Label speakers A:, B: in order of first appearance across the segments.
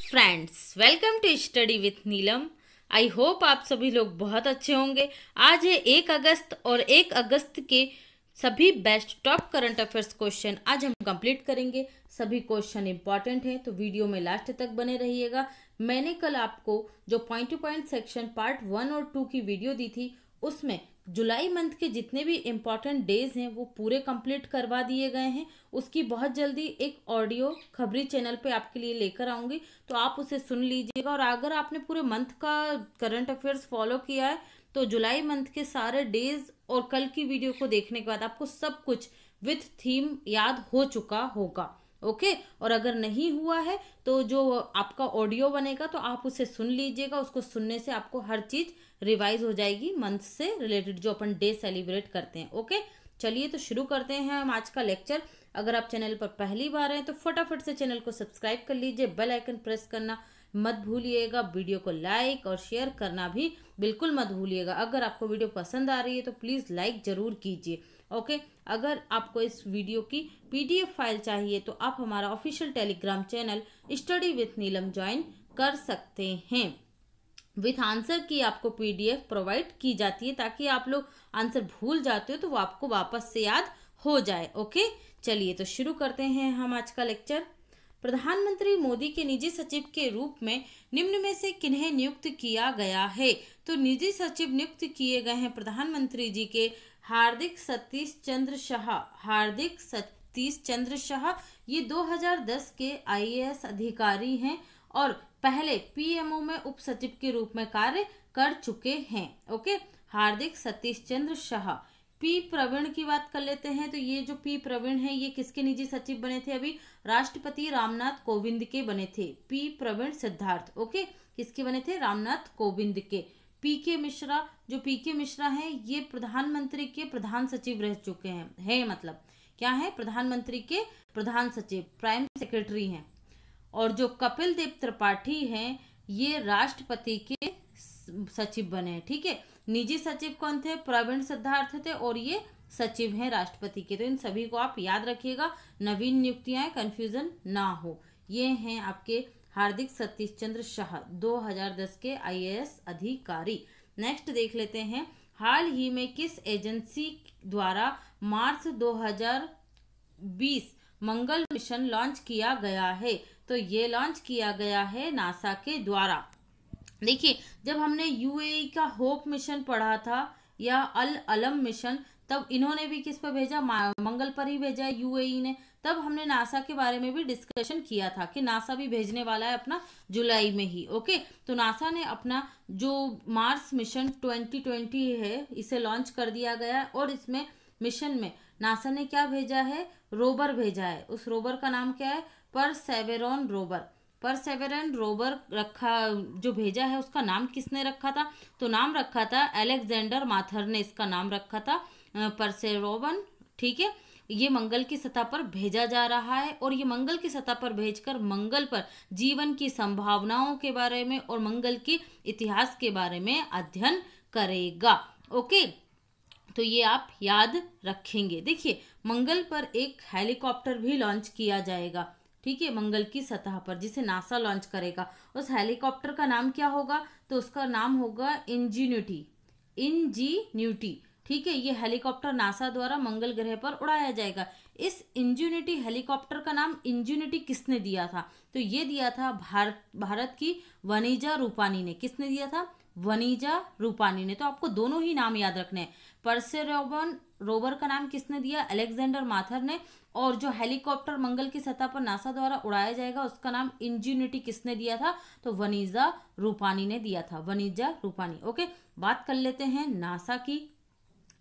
A: Friends, welcome to study with Neelam. I hope आप सभी लोग बहुत अच्छे होंगे। आज है 1 अगस्त और 1 अगस्त के सभी best top current affairs question आज हम कंप्लीट करेंगे। सभी क्वेश्चन इंपॉर्टेंट हैं तो वीडियो में लास्ट तक बने रहिएगा। मैंने कल आपको जो point two point section part 1 और 2 की वीडियो दी थी उसमें जुलाई मंथ के जितने भी इम्पॉर्टेंट डेज हैं वो पूरे कंप्लीट करवा दिए गए हैं। उसकी बहुत जल्दी एक ऑडियो खबरी चैनल पे आपके लिए लेकर आऊंगी, तो आप उसे सुन लीजिएगा। और अगर आपने पूरे मंथ का करंट अफेयर्स फॉलो किया है तो जुलाई मंथ के सारे डेज और कल की वीडियो को देखने के बाद आपको सब कुछ विथ थीम याद हो चुका होगा। ओके और अगर नहीं हुआ है तो जो आपका ऑडियो बनेगा तो आप उसे सुन लीजिएगा। उसको सुनने से आपको हर चीज रिवाइज हो जाएगी मंथ से रिलेटेड जो अपन डे सेलिब्रेट करते हैं। ओके चलिए तो शुरू करते हैं हम आज का लेक्चर। अगर आप चैनल पर पहली बार हैं तो फटाफट से चैनल को सब्सक्राइब कर लीजिए, बेल आइकन प्रेस करना मत भूलिएगा, वीडियो को लाइक और शेयर करना भी बिल्कुल मत भूलिएगा। अगर आपको वीडियो पसंद आ रही है तो प्लीज़ लाइक जरूर कीजिए। ओके अगर आपको इस वीडियो की पीडीएफ फाइल चाहिए तो आप हमारा official Telegram channel study with Neelam join कर सकते हैं। विथ आंसर की आपको पीडीएफ प्रोवाइड की जाती है ताकि आप लोग आंसर भूल जाते हो तो वो आपको वापस से याद हो जाए। ओके चलिए तो शुरू करते हैं हम आज का लेक्चर। प्रधानमंत्री मोदी के निजी सचिव के रूप में निम्न में से किन्हें नियुक्त किया गया है? तो निजी सचिव नियुक्त किए गए हैं प्रधानमंत्री जी के हार्दिक सतीश चंद्र शाह। हार्दिक सतीश चंद्र शाह ये 2010 के आईएएस अधिकारी हैं और पहले पीएमओ में उप सचिव के रूप में कार्य कर चुके हैं। ओके हार्दिक सतीश चंद्र शाह। पी प्रवीण की बात कर लेते हैं तो ये जो पी प्रवीण है ये किसके निजी सचिव बने थे? अभी राष्ट्रपति रामनाथ कोविंद के बने थे। पी प्रवीण सिद्धार्थ ओके किसके बने थे? रामनाथ कोविंद के। पीके मिश्रा जो पीके मिश्रा हैं ये प्रधानमंत्री के प्रधान सचिव रह चुके हैं मतलब क्या है? प्रधानमंत्री के प्रधान सचिव प्राइम सेक्रेटरी हैं। और जो कपिल देव त्रिपाठी हैं ये राष्ट्रपति के सचिव बने हैं। ठीक है निजी सचिव कौन थे? प्रवीण सिद्धार्थ थे और ये सचिव हैं राष्ट्रपति के। तो इन सभी को आप याद रखिएगा, नवीन नियुक्तियां कंफ्यूजन ना हो। ये हैं आपके हार्दिक सतीश चंद्र शाह 2010 के आईएएस अधिकारी। नेक्स्ट देख लेते हैं हाल ही में किस एजेंसी द्वारा मार्च 2020 मंगल मिशन लॉन्च किया गया है? तो ये लॉन्च किया गया है नासा के द्वारा। देखिए जब हमने यूएई का होप मिशन पढ़ा था या अल अलम मिशन तब इन्होंने भी किस पर भेजा? मंगल पर ही भेजा है यूएई ने। तब हमने नासा के बारे में भी डिस्कशन किया था कि नासा भी भेजने वाला है अपना जुलाई में ही। ओके तो नासा ने अपना जो मार्स मिशन 2020 है इसे लॉन्च कर दिया गया और इसमें मिशन में नासा ने क्या भेजा है? रोवर भेजा है। उस रोवर का नाम क्या है? परसेवेरॉन रोवर। परसेवेरन रोवर रखा जो भेजा है उसका नाम किसने रखा था? तो नाम रखा था अलेक्जेंडर माथर ने इसका नाम रखा था परसेरोवन। ठीक है ये मंगल की सतह पर भेजा जा रहा है और ये मंगल की सतह पर भेजकर मंगल पर जीवन की संभावनाओं के बारे में और मंगल के इतिहास के बारे में अध्ययन करेगा। ओके तो ये आप याद रखेंगे। देखिए मंगल पर एक हेलीकॉप्टर भी लॉन्च किया जाएगा। ठीक है मंगल की सतह पर जिसे नासा लॉन्च करेगा। उस हेलीकॉप्टर का नाम क्या होगा? तो उसका नाम होगा इंजीन्यूटी। इंजीन्यूटी ठीक है ये हेलीकॉप्टर नासा द्वारा मंगल ग्रह पर उड़ाया जाएगा। इस इंजीन्यूटी हेलीकॉप्टर का नाम इंजीन्यूटी किसने दिया था? तो ये दिया था भारत की वनीजा रूपानी ने। किसने दिया था? वनीजा रूपानी ने। तो आपको दोनों ही नाम याद रखने हैं। परसेरोवन रोवर का नाम किसने दिया? अलेक्जेंडर माथर ने। और जो हेलीकॉप्टर मंगल की सतह पर नासा द्वारा उड़ाया जाएगा उसका नाम इंजीन्यूटी किसने दिया था? तो वनीजा रूपानी ने दिया था। वनीजा रूपानी। ओके बात कर लेते हैं नासा की।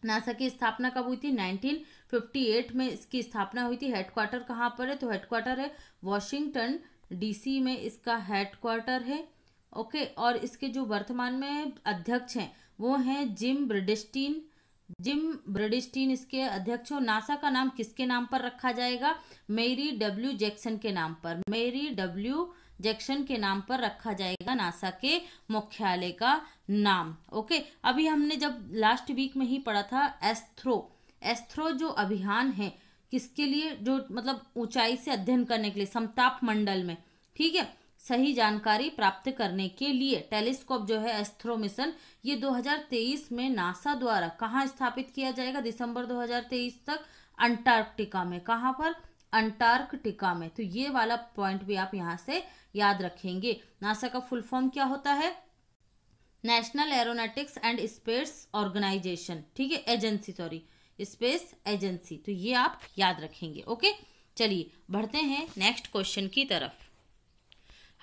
A: नासा की स्थापना कब हुई थी? 1958 में इसकी स्थापना हुई थी। हेडक्वार्टर कहाँ पर है? तो हेडक्वार्टर है वॉशिंगटन डीसी में इसका हेडक्वार्टर है। ओके और इसके जो वर्तमान में अध्यक्ष हैं वो हैं जिम ब्रिडेस्टीन। जिम ब्रिडेस्टीन इसके अध्यक्ष हो। नासा का नाम किसके नाम पर रखा जाएगा? मेरी डब्ल्यू जैक्सन के नाम पर। मेरी डब्ल्यू जैक्सन के नाम पर रखा जाएगा नासा के मुख्यालय का नाम। ओके अभी हमने जब लास्ट वीक में ही पढ़ा था एस्ट्रो जो अभियान है किसके लिए? जो मतलब ऊंचाई से अध्ययन करने के लिए समताप मंडल में। ठीक है सही जानकारी प्राप्त करने के लिए टेलीस्कोप जो है एस्ट्रो मिशन, ये 2023 में नासा द्वारा कहाँ स्थापित किया जाएगा दिसंबर 2023 तक? अंटार्कटिका में। कहाँ पर? अंटार्कटिका में। तो ये वाला पॉइंट भी आप यहाँ से याद रखेंगे। नासा का फुल फॉर्म क्या होता है? National aeronautics and space organisation, ठीक है, एजेंसी, सॉरी, स्पेस एजेंसी। तो ये आप याद रखेंगे। ओके, चलिए बढ़ते हैं नेक्स्ट क्वेश्चन की तरफ।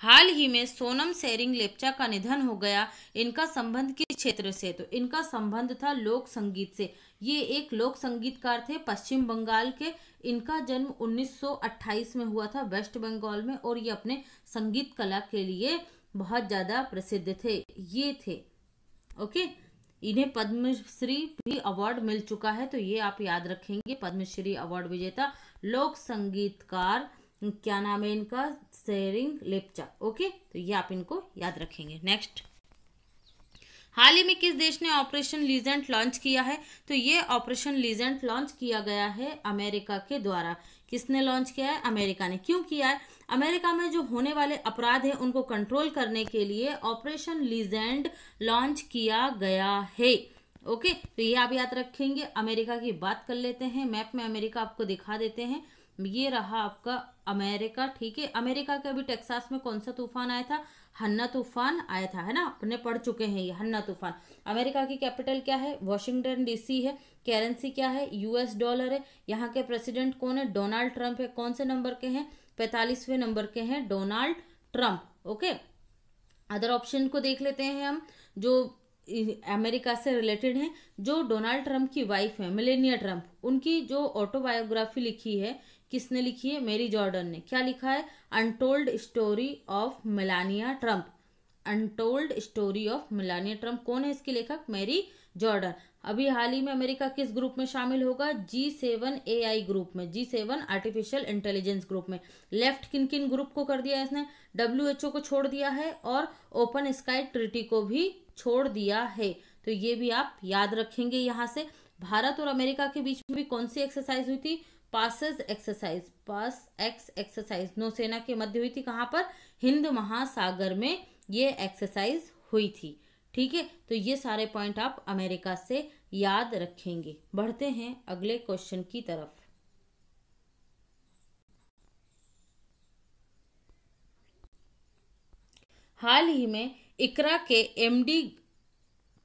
A: हाल ही में सोनम सेरिंग लेप्चा का निधन हो गया, इनका संबंध किस क्षेत्र से? तो इनका संबंध था लोक संगीत से। ये एक लोक संगीतकार थे पश्चिम बंगाल के। इनका जन्म 1928 में हुआ था वेस्ट बंगाल में, और ये अपने संगीत कला के लिए बहुत ज्यादा प्रसिद्ध थे। ये थे, ओके। इन्हें पद्मश्री भी अवार्ड मिल चुका है, तो ये आप याद रखेंगे। पद्मश्री अवार्ड विजेता लोक संगीतकार, क्या नाम है इनका? सेरिंग लेप्चा। ओके, तो ये आप इनको याद रखेंगे। नेक्स्ट, हाल ही में किस देश ने ऑपरेशन लीजेंट लॉन्च किया है? तो ये ऑपरेशन लीजेंट लॉन्च किया गया है अमेरिका के द्वारा। किसने लॉन्च किया है? अमेरिका ने। क्यों किया है? अमेरिका में जो होने वाले अपराध है उनको कंट्रोल करने के लिए ऑपरेशन लीजेंट लॉन्च किया गया है। ओके, तो ये आप याद रखेंगे। अमेरिका की बात कर लेते हैं। मैप में अमेरिका आपको दिखा देते हैं। ये रहा आपका अमेरिका, ठीक है। अमेरिका के अभी टेक्सास में कौन सा तूफान आया था? हन्ना तूफान आया था, है ना, अपने पढ़ चुके हैं ये हन्ना तूफान। अमेरिका की कैपिटल क्या है? वॉशिंगटन डीसी है। करेंसी क्या है? यूएस डॉलर है। यहाँ के प्रेसिडेंट कौन है? डोनाल्ड ट्रंप है। कौन से नंबर के हैं? 45वें नंबर के हैं Donald Trump. Okay, other option को देख लेते हैं हम जो अमेरिका से रिलेटेड हैं। जो डोनाल्ड ट्रंप की वाइफ है मेलेनिया ट्रंप, उनकी जो ऑटोबायोग्राफी लिखी है, किसने लिखी है? मेरी जॉर्डन ने। क्या लिखा है? Untold story of Melania Trump. Untold story of Melania Trump. कौन है इसकी लेखक? मेरी जॉर्डन। अभी हाल ही में अमेरिका किस ग्रुप में शामिल होगा? G7 AI ग्रुप में, G7 आर्टिफिशियल इंटेलिजेंस ग्रुप में। लेफ्ट किन किन ग्रुप को कर दिया इसने? WHO को छोड़ दिया है, और ओपन स्काई ट्रीटी को भी छोड़ दिया है। तो ये भी आप याद रखेंगे। यहाँ से भारत और अमेरिका के बीच में भी कौन सी एक्सरसाइज हुई थी? पासेस एक्सरसाइज, पास एक्स एक्सरसाइज नौसेना के मध्य हुई थी। कहाँ पर? हिंद महासागर में ये एक्सरसाइज हुई थी, ठीक है। तो ये सारे पॉइंट आप अमेरिका से याद रखेंगे। बढ़ते हैं अगले क्वेश्चन की तरफ। हाल ही में इकरा के एमडी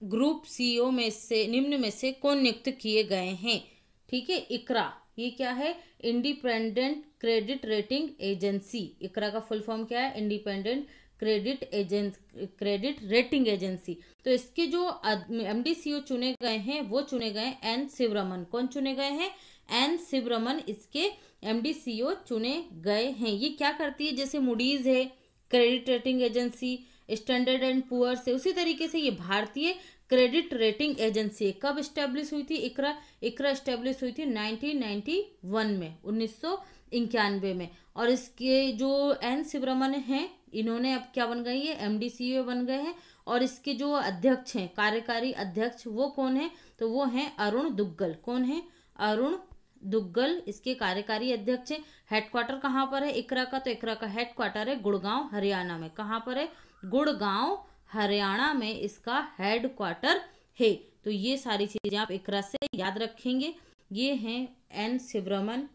A: ग्रुप सीईओ में से निम्न में से कौन नियुक्त किए गए हैं? ठीक है, इकरा ये क्या है? Independent credit rating agency. ICRA का फुल फॉर्म क्या है? Independent credit rating agency. तो इसके जो एमडी सीईओ चुने गए हैं वो चुने गए एन शिवरमन। कौन चुने गए हैं? एन शिवरमन इसके एमडी सीईओ चुने गए हैं। ये क्या करती है? जैसे मूडीज है credit rating agency, standard and poor से, उसी तरीके से ये भारतीय क्रेडिट रेटिंग एजेंसी। कब स्टेब्लिश हुई थी इकरा? इकरा स्टेब्लिश हुई थी 1991 में, 1991 में। और इसके जो एन शिवरमन हैं, इन्होंने अब क्या बन गए? ये एमडीसीईओ बन गए हैं। और इसके जो अध्यक्ष हैं, कार्यकारी अध्यक्ष, वो कौन है? तो वो हैं अरुण दुग्गल। कौन है? अरुण दुग्गल इसके कार्यकारी अध्यक्ष हैं। हेडक्वार्टर कहाँ पर है इकरा का? तो इकरा का हेडक्वार्टर है गुड़गांव हरियाणा में। कहाँ पर है? गुड़गांव हरियाणा में इसका हेडक्वार्टर है। तो ये सारी चीजें आप इकरा से याद रखेंगे। ये हैं एन शिवरमन,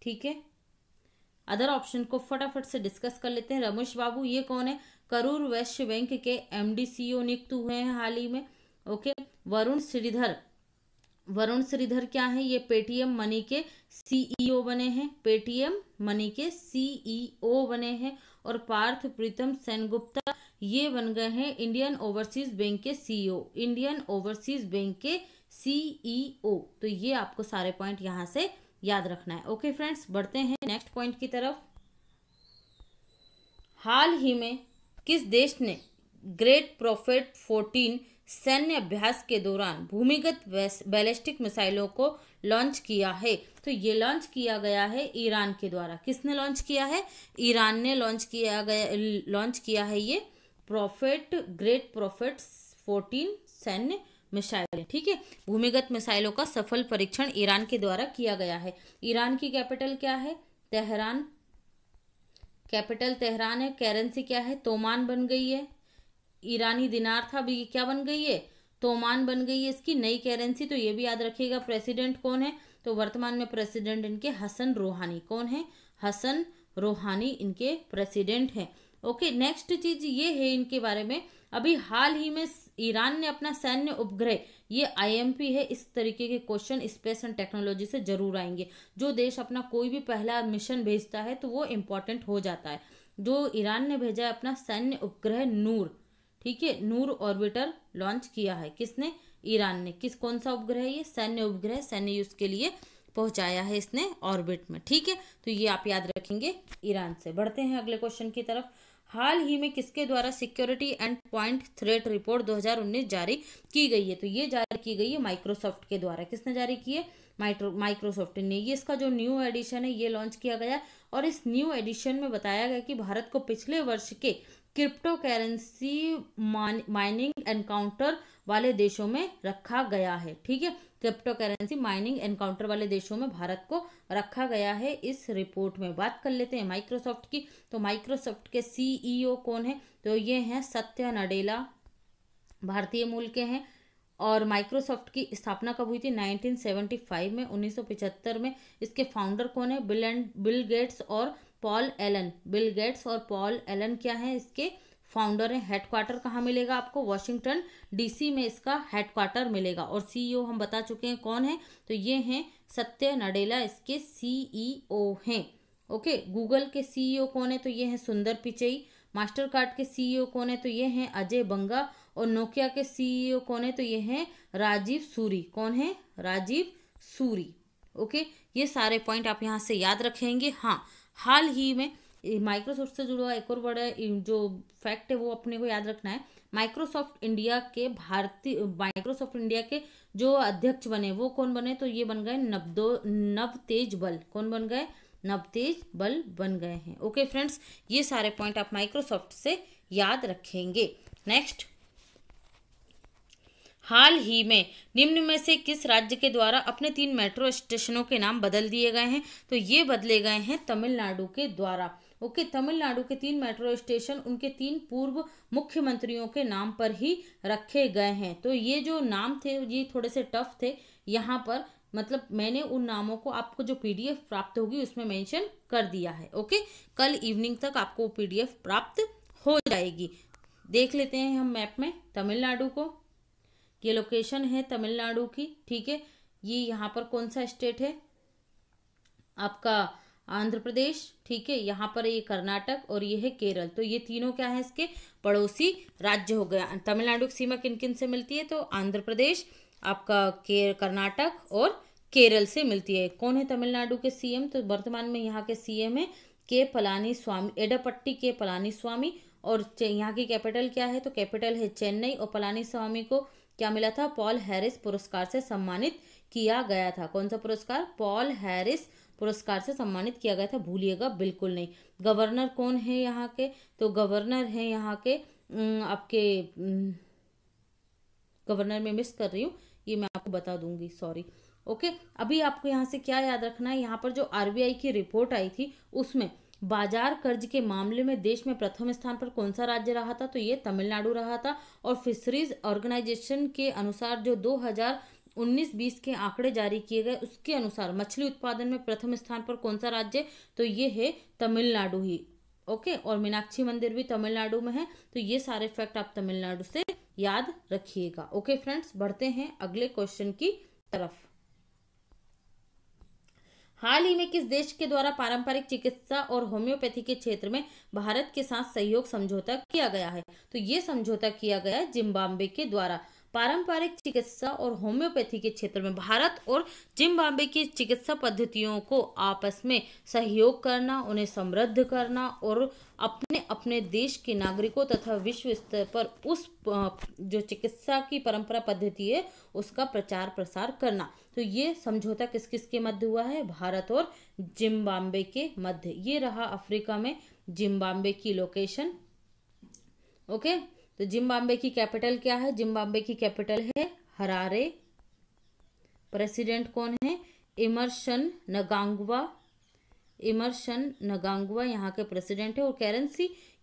A: ठीक है। अदर ऑप्शन को फटाफट से डिस्कस कर लेते हैं। रमेश बाबू ये कौन है? करूर वैश्य बैंक के एमडी सीईओ नियुक्त हुए हैं हाल ही में। ओके, वरुण श्रीधर क्या है? ये पेटीएम मनी के सीईओ बने हैं। पेटीएम मनी के सीईओ बने हैं। और पार्थ प्रीतम सेनगुप्ता ये बन गए हैं इंडियन ओवरसीज बैंक के सीईओ। इंडियन ओवरसीज बैंक के सीईओ। तो ये आपको सारे पॉइंट यहां से याद रखना है। ओके फ्रेंड्स, बढ़ते हैं नेक्स्ट पॉइंट की तरफ। हाल ही में किस देश ने ग्रेट प्रॉफिट 14 सैन्य अभ्यास के दौरान भूमिगत बैलिस्टिक मिसाइलों को लॉन्च किया है? तो ये लॉन्च किया गया है ईरान के द्वारा। किसने लॉन्च किया है? ईरान ने लॉन्च किया है ये ग्रेट प्रॉफिट 14 सैन्य मिसाइलें, ठीक है। भूमिगत मिसाइलों का सफल परीक्षण ईरान के द्वारा किया गया है। ईरान की कैपिटल क्या है? तेहरान। कैपिटल तेहरान है। करेंसी क्या है, तोमान बन गई है। ईरानी दिनार था, अभी ये क्या बन गई है, तोमान बन गई है इसकी नई करेंसी, तो ये भी याद रखिएगा। प्रेसिडेंट कौन है, तो वर्तमान में प्रेसिडेंट इनके हसन रूहानी। कौन है, हसन रूहानी इनके प्रेसिडेंट हैं। ओके, नेक्स्ट चीज ये है इनके बारे में, अभी हाल ही में ईरान ने अपना सैन्य उपग्रह, ये आईएमपी है, इस तरीके के क्वेश्चन स्पेस एंड टेक्नोलॉजी से जरूर आएंगे। जो देश अपना कोई भी पहला मिशन भेजता है तो वो इंपॉर्टेंट हो जाता है। जो ईरान ने भेजा है अपना सैन्य उपग्रह नूर, ठीक है, नूर ऑर्बिटर लॉन्च किया है। किसने, ईरान ने। कौन सा उपग्रह है ये, सैन्य उपग्रह, सैन्य यूज के लिए पहुंचाया है इसने ऑर्बिट में, ठीक है। तो ये आप याद रखेंगे ईरान से। बढ़ते हैं अगले क्वेश्चन की तरफ। हाल ही में किसके द्वारा security and point threat report 2019 जारी की गई है, तो ये जारी की गई है माइक्रोसॉफ्ट के द्वारा। किसने जारी की है, माइक्रोसॉफ्ट ने। ये इसका जो न्यू एडिशन है ये लॉन्च किया गया, और इस न्यू एडिशन में बताया गया कि भारत को पिछले वर्ष के क्रिप्टो करेंसी माइनिंग एनकाउंटर वाले देशों में रखा गया है, ठीक है। क्रिप्टो करेंसी माइनिंग एनकाउंटर वाले देशों में भारत को रखा गया है इस रिपोर्ट में। बात कर लेते हैं माइक्रोसॉफ्ट की, तो माइक्रोसॉफ्ट के सीईओ कौन है, तो ये हैं सत्या नडेला, भारतीय मूल के हैं। और माइक्रोसॉफ्ट की स्थापना कब हुई थी, 1975 में, 1975 में। इसके फाउंडर कौन है, बिल गेट्स और पॉल एलन। बिल गेट्स और पॉल एलन क्या है, इसके फाउंडर हैं। हेडक्वार्टर कहाँ मिलेगा आपको, वॉशिंगटन डीसी में इसका हेडक्वार्टर मिलेगा। और सीईओ हम बता चुके हैं कौन है, तो ये हैं सत्या नडेला, इसके सीईओ हैं। ओके, गूगल के सीईओ कौन है, तो ये हैं सुंदर पिचई। मास्टर कार्ड के सीईओ कौन है, तो ये हैं अजय बंगा। और नोकिया के सीईओ कौन है, तो ये हैं राजीव सूरी। कौन है, राजीव सूरी। ओके, ये सारे पॉइंट आप यहाँ से याद रखेंगे। हाँ, हाल ही में माइक्रोसॉफ्ट से जुड़ा एक और बड़ा जो फैक्ट है वो अपने को याद रखना है। माइक्रोसॉफ्ट इंडिया के जो अध्यक्ष बने वो कौन बने, तो ये बन गए नवतेज बल। कौन बन गए, नवतेज बल बन गए हैं। ओके फ्रेंड्स, ये सारे पॉइंट आप माइक्रोसॉफ्ट से याद रखेंगे। नेक्स्ट, हाल ही में निम्न में से किस राज्य के द्वारा अपने 3 मेट्रो स्टेशनों के नाम बदल दिए गए हैं, तो ये बदले गए हैं तमिलनाडु के द्वारा। ओके, तमिलनाडु के 3 मेट्रो स्टेशन उनके 3 पूर्व मुख्यमंत्रियों के नाम पर ही रखे गए हैं। तो ये जो नाम थे ये थोड़े से टफ थे यहाँ पर, मतलब मैंने उन नामों को आपको जो पीडीएफ प्राप्त होगी उसमें मेंशन कर दिया है। ओके, कल इवनिंग तक आपको पीडीएफ प्राप्त हो जाएगी। देख लेते हैं हम मैप में तमिलनाडु को। ये लोकेशन है तमिलनाडु की, ठीक है। ये यहाँ पर कौन सा स्टेट है आपका, आंध्र प्रदेश, ठीक है। यहाँ पर ये कर्नाटक और ये है केरल। तो ये तीनों क्या है, इसके पड़ोसी राज्य हो गया। तमिलनाडु की सीमा किन किन से मिलती है, तो आंध्र प्रदेश, आपका कर्नाटक और केरल से मिलती है। कौन है तमिलनाडु के सीएम, तो वर्तमान में यहाँ के सीएम है के पलानी स्वामी, एडपट्टी के पलानी स्वामी। और यहाँ की कैपिटल क्या है, तो कैपिटल है चेन्नई। और पलानी स्वामी को क्या मिला था, पॉल हैरिस पुरस्कार से सम्मानित किया गया था। कौन सा पुरस्कार, पॉल हैरिस पुरस्कार से सम्मानित किया गया था, भूलिएगा बिल्कुल नहीं। गवर्नर कौन है यहाँ के, तो गवर्नर है यहाँ के आपके गवर्नर में मिस कर रही हूँ, ये मैं आपको बता दूंगी, सॉरी। ओके, अभी आपको यहाँ से क्या याद रखना है, यहाँ पर जो आरबीआई की रिपोर्ट आई थी उसमें बाजार कर्ज के मामले में देश में प्रथम स्थान पर कौन सा राज्य रहा था, तो ये तमिलनाडु रहा था। और फिशरीज ऑर्गेनाइजेशन के अनुसार जो 2019-20 के आंकड़े जारी किए गए उसके अनुसार मछली उत्पादन में प्रथम स्थान पर कौन सा राज्य, तो ये है तमिलनाडु ही। ओके, और मीनाक्षी मंदिर भी तमिलनाडु में है। तो ये सारे फैक्ट आप तमिलनाडु से याद रखिएगा। ओके फ्रेंड्स, बढ़ते हैं अगले क्वेश्चन की तरफ। हाल ही में किस देश के द्वारा पारंपरिक चिकित्सा और होम्योपैथी के क्षेत्र में भारत के साथ सहयोग समझौता किया गया है, तो ये समझौता किया गया जिम्बाब्वे के द्वारा। पारंपरिक चिकित्सा और होम्योपैथी के क्षेत्र में भारत और जिम्बाब्वे की चिकित्सा पद्धतियों को आपस में सहयोग करना, उन्हें समृद्ध करना और अपने अपने देश के नागरिकों तथा विश्व स्तर पर उस जो चिकित्सा की परंपरा पद्धति है उसका प्रचार प्रसार करना। तो ये समझौता किस किस के मध्य हुआ है, भारत और जिम्बाब्वे के मध्य। ये रहा अफ्रीका में जिम्बाब्वे की लोकेशन। ओके, तो जिम्बाब्वे की कैपिटल क्या है, जिम्बाब्वे की कैपिटल है हरारे। प्रेसिडेंट कौन है, एमरसन नगांगवा। इमर्सन नगांगवा यहाँ के प्रेसिडेंट है। और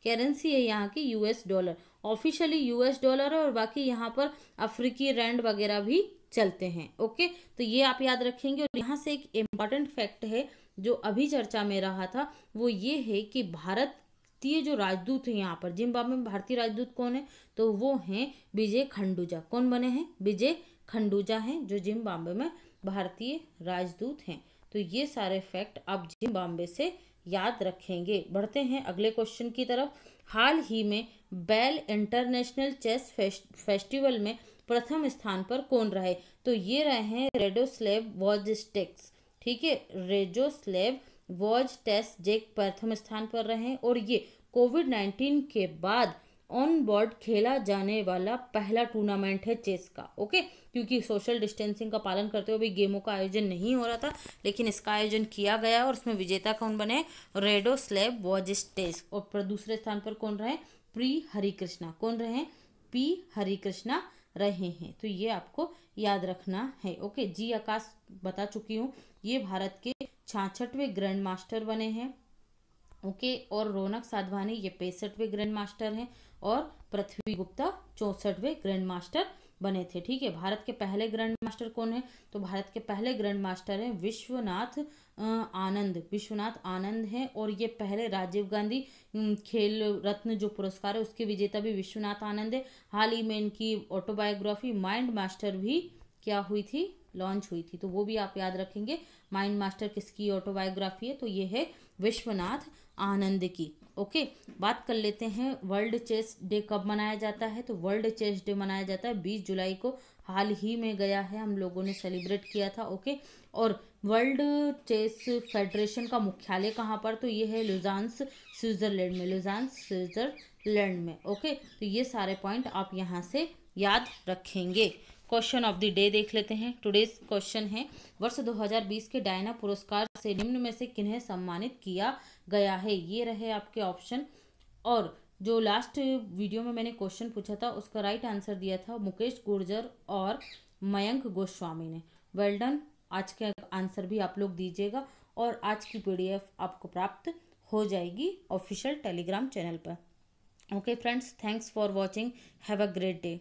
A: करेंसी है यहाँ की US dollar, officially US dollar है, और बाकी यहाँ पर अफ्रीकी रैंड वगैरह भी चलते हैं। ओके, तो ये आप याद रखेंगे। और यहाँ से एक इम्पॉर्टेंट फैक्ट है जो अभी चर्चा में रहा था, वो ये है कि भारतीय जो राजदूत है यहाँ पर जिम्बाब्वे में, भारतीय राजदूत कौन है, तो वो हैं विजय खंडूजा। कौन बने हैं? विजय खंडूजा हैं जो जिम्बाब्वे में भारतीय राजदूत हैं। तो ये सारे फैक्ट आप जिम्बाब्वे से याद रखेंगे। बढ़ते हैं अगले क्वेश्चन की तरफ। हाल ही में बेल इंटरनेशनल चेस फेस्टिवल में प्रथम स्थान पर कौन रहे? तो ये रहे हैं रेडोस्लेव वोजस्टेक्स। ठीक है, रेडोस्लेव वोजस्टेक्स प्रथम स्थान पर रहे। और ये कोविड-19 के बाद ऑन बोर्ड खेला जाने वाला पहला टूर्नामेंट है चेस का। ओके, क्योंकि सोशल डिस्टेंसिंग का पालन करते हुए भी गेमों का आयोजन नहीं हो रहा था, लेकिन इसका आयोजन किया गया और उसमें विजेता कौन बने? रेडोस्लेव वोजस्टेक्स। और दूसरे स्थान पर कौन रहे? पी हरिकृष्णा। कौन रहे? पी हरिकृष्णा रहे हैं। तो ये आपको याद रखना है। ओके, जी आकाश बता चुकी हूँ, ये भारत के 66वें ग्रैंड मास्टर बने हैं। ओके, और रौनक साधवानी ये 65वें ग्रैंड मास्टर हैं, और पृथ्वी गुप्ता 64वें ग्रैंड मास्टर बने थे। ठीक है, भारत के पहले ग्रैंड मास्टर कौन है? तो भारत के पहले ग्रैंड मास्टर हैं विश्वनाथ आनंद हैं। और ये पहले राजीव गांधी खेल रत्न जो पुरस्कार है उसके विजेता भी विश्वनाथ आनंद है। हाल ही में इनकी ऑटोबायोग्राफी माइंड मास्टर भी क्या हुई थी? लॉन्च हुई थी। तो वो भी आप याद रखेंगे। माइंड मास्टर किसकी ऑटोबायोग्राफी है? तो ये है विश्वनाथ आनंद की। ओके, बात कर लेते हैं वर्ल्ड चेस डे कब मनाया जाता है। तो वर्ल्ड चेस डे मनाया जाता है 20 जुलाई को। हाल ही में गया है, हम लोगों ने सेलिब्रेट किया था। ओके, और वर्ल्ड चेस फेडरेशन का मुख्यालय कहाँ पर? तो ये है लुजान्स स्विट्जरलैंड में, लुजान्स स्विट्जरलैंड में। ओके, तो ये सारे पॉइंट आप यहाँ से याद रखेंगे। क्वेश्चन ऑफ द डे देख लेते हैं। टुडेज क्वेश्चन है, वर्ष 2020 के डायना पुरस्कार से निम्न में से किन्हें सम्मानित किया गया है? ये रहे आपके ऑप्शन। और जो लास्ट वीडियो में मैंने क्वेश्चन पूछा था उसका राइट आंसर दिया था मुकेश गुर्जर और मयंक गोस्वामी ने। Well done. आज के आंसर भी आप लोग दीजिएगा, और आज की PDF आपको प्राप्त हो जाएगी ऑफिशियल टेलीग्राम चैनल पर। Okay friends, thanks for watching, have a great day.